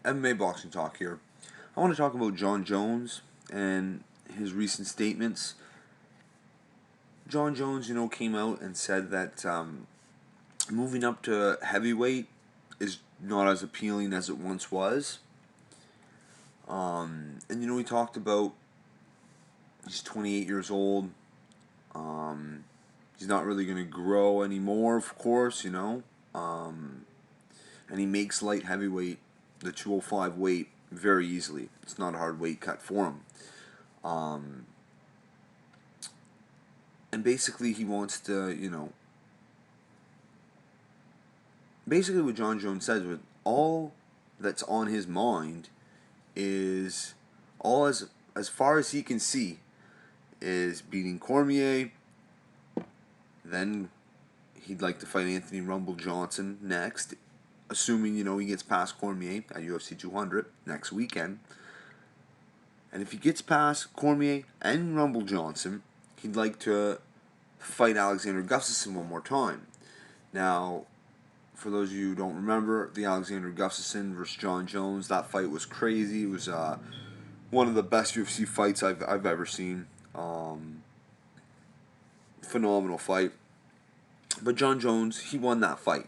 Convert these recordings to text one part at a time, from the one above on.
MMA boxing talk here. I want to talk about Jon Jones and his recent statements. Jon Jones, came out and said that moving up to heavyweight is not as appealing as it once was. He talked about he's 28 years old. He's not really going to grow anymore, of course, and he makes light heavyweight, the 205 weight, very easily. It's not a hard weight cut for him. And basically he wants to, basically what Jon Jones says, with all that's on his mind is all as far as he can see is beating Cormier. Then he'd like to fight Anthony Rumble Johnson next, assuming he gets past Cormier at UFC 200 next weekend. And if he gets past Cormier and Rumble Johnson, he'd like to fight Alexander Gustafsson one more time. Now, for those of you who don't remember, the Alexander Gustafsson versus Jon Jones, that fight was crazy. It was one of the best UFC fights I've ever seen. Phenomenal fight. But Jon Jones, he won that fight.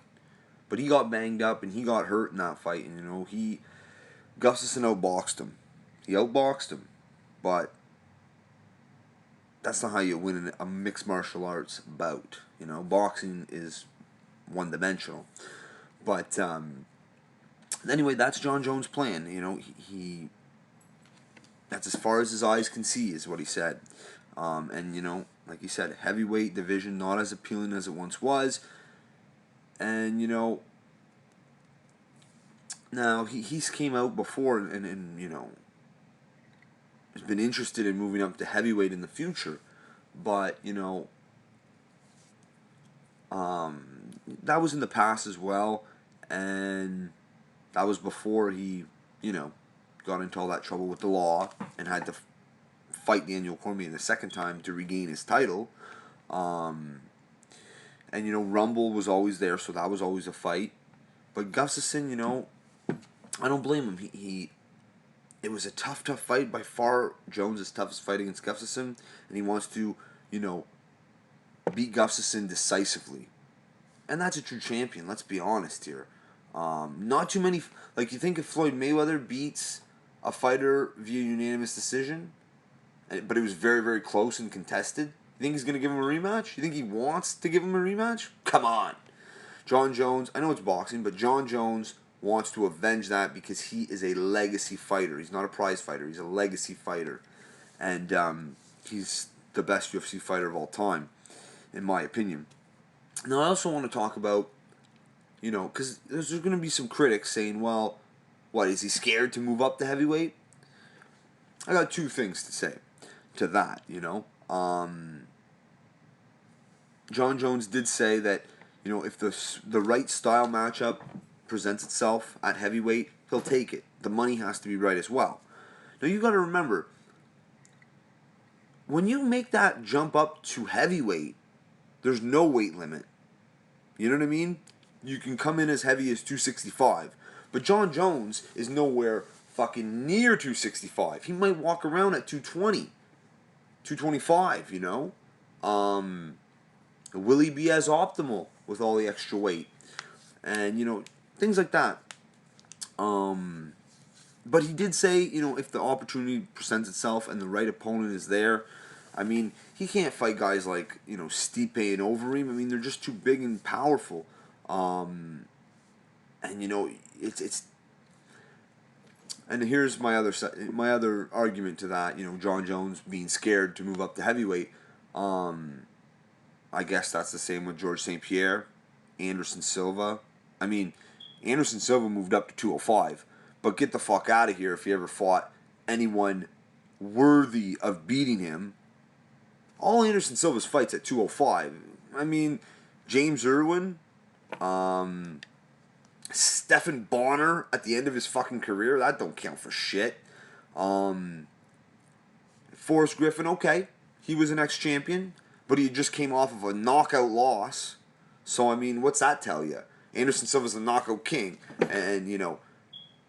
But he got banged up and he got hurt in that fight. And, Gustafsson outboxed him. He outboxed him. But that's not how you win a mixed martial arts bout. Boxing is one-dimensional. But anyway, that's Jon Jones' plan. He that's as far as his eyes can see, is what he said. And like he said, heavyweight division not as appealing as it once was. And now he's came out before and has been interested in moving up to heavyweight in the future, but that was in the past as well, and that was before he got into all that trouble with the law and had to fight Daniel Cormier the second time to regain his title. And Rumble was always there, so that was always a fight. But Gustafsson, I don't blame him. It was a tough fight, by far Jones' toughest fight against Gustafsson, and he wants to, beat Gustafsson decisively. And that's a true champion, let's be honest here. Not too many, you think if Floyd Mayweather beats a fighter via unanimous decision, but it was very, very close and contested, you think he's going to give him a rematch? You think he wants to give him a rematch? Come on. Jon Jones, I know it's boxing, but Jon Jones wants to avenge that because he is a legacy fighter. He's not a prize fighter. He's a legacy fighter. And he's the best UFC fighter of all time, in my opinion. Now, I also want to talk about, because there's going to be some critics saying, well, what, is he scared to move up to heavyweight? I got two things to say to that, Jon Jones did say that, if the right style matchup presents itself at heavyweight, he'll take it. The money has to be right as well. Now, you got to remember, when you make that jump up to heavyweight, there's no weight limit. You know what I mean? You can come in as heavy as 265. But Jon Jones is nowhere fucking near 265. He might walk around at 220, 225, Will he be as optimal with all the extra weight? And, things like that. But he did say, if the opportunity presents itself and the right opponent is there, I mean, he can't fight guys like, Stipe and Overeem. I mean, they're just too big and powerful. And, it's and here's my other argument to that, Jon Jones being scared to move up to heavyweight. I guess that's the same with George St. Pierre, Anderson Silva. I mean, Anderson Silva moved up to 205. But get the fuck out of here if he ever fought anyone worthy of beating him. All Anderson Silva's fights at 205. I mean, James Irwin, Stephan Bonner at the end of his fucking career, that don't count for shit. Forrest Griffin, okay, he was an ex-champion, but he just came off of a knockout loss. So, I mean, what's that tell you? Anderson Silva's the knockout king, and,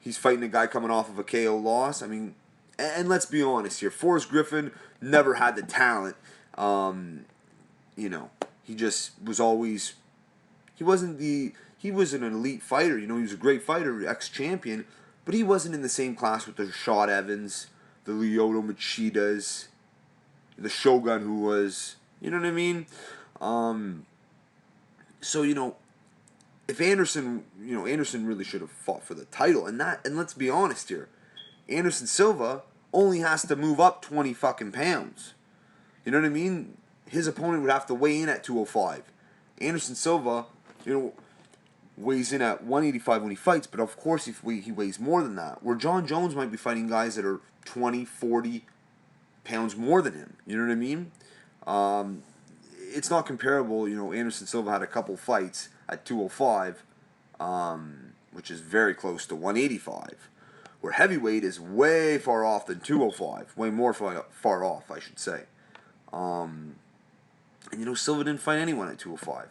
He's fighting a guy coming off of a KO loss. I mean, and let's be honest here. Forrest Griffin never had the talent. You know, he just was always. He wasn't the. He was an elite fighter. You know, he was a great fighter, ex-champion, but he wasn't in the same class with the Rashad Evans, the Lyoto Machidas, the Shogun, who was. You know what I mean? So you know, if Anderson, you know, Anderson really should have fought for the title, and let's be honest here, Anderson Silva only has to move up 20 fucking pounds. You know what I mean? His opponent would have to weigh in at 205. Anderson Silva, you know, weighs in at 185 when he fights, but of course he weighs more than that. Where Jon Jones might be fighting guys that are 20, 40 pounds more than him. You know what I mean? It's not comparable. You know, Anderson Silva had a couple fights at 205, which is very close to 185. Where heavyweight is way far off than 205. Way more far off, I should say. And you know, Silva didn't fight anyone at 205.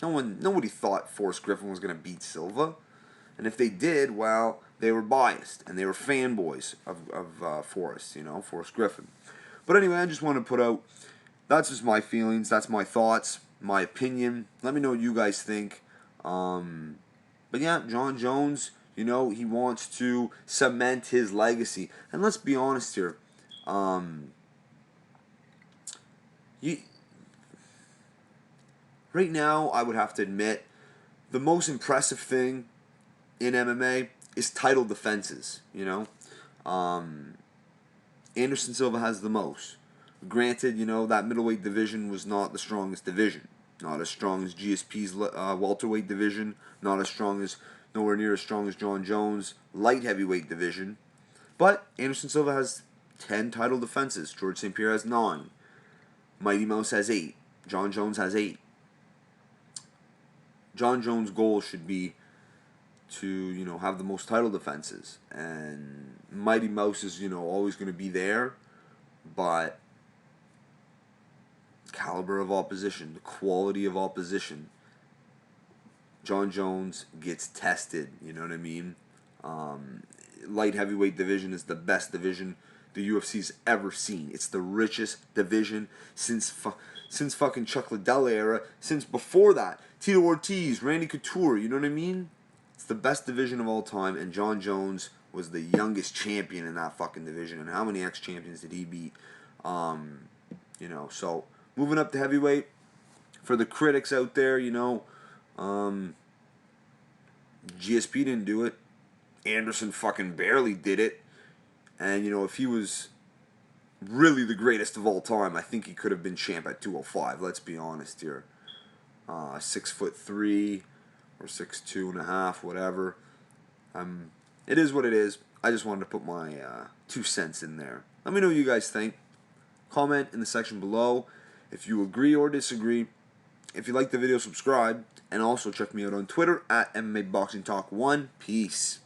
Nobody thought Forrest Griffin was going to beat Silva. And if they did, well, they were biased. And they were fanboys of Forrest, you know, Forrest Griffin. But anyway, I just want to put out, that's just my feelings, that's my thoughts, my opinion. Let me know what you guys think. But yeah, Jon Jones, you know, he wants to cement his legacy. And let's be honest here. Right now, I would have to admit, the most impressive thing in MMA is title defenses, you know. Anderson Silva has the most. Granted, you know, that middleweight division was not the strongest division. Not as strong as GSP's welterweight division. Not as strong as, nowhere near as strong as Jon Jones' light heavyweight division. But Anderson Silva has 10 title defenses. George St. Pierre has 9. Mighty Mouse has 8. Jon Jones has 8. Jon Jones' goal should be to, you know, have the most title defenses. And Mighty Mouse is, you know, always going to be there. But caliber of opposition, the quality of opposition, Jon Jones gets tested, you know what I mean? Light heavyweight division is the best division the UFC's ever seen. It's the richest division since fucking Chuck Liddell era, since before that. Tito Ortiz, Randy Couture, you know what I mean? It's the best division of all time, and Jon Jones was the youngest champion in that fucking division. And how many ex-champions did he beat? You know, so moving up to heavyweight, for the critics out there, you know, GSP didn't do it. Anderson fucking barely did it. And, you know, if he was really the greatest of all time, I think he could have been champ at 205. Let's be honest here. 6'3" or 6'2.5", whatever. It is what it is. I just wanted to put my 2 cents in there. Let me know what you guys think. Comment in the section below if you agree or disagree. If you like the video, subscribe. And also check me out on Twitter at MMA Boxing Talk 1. Peace.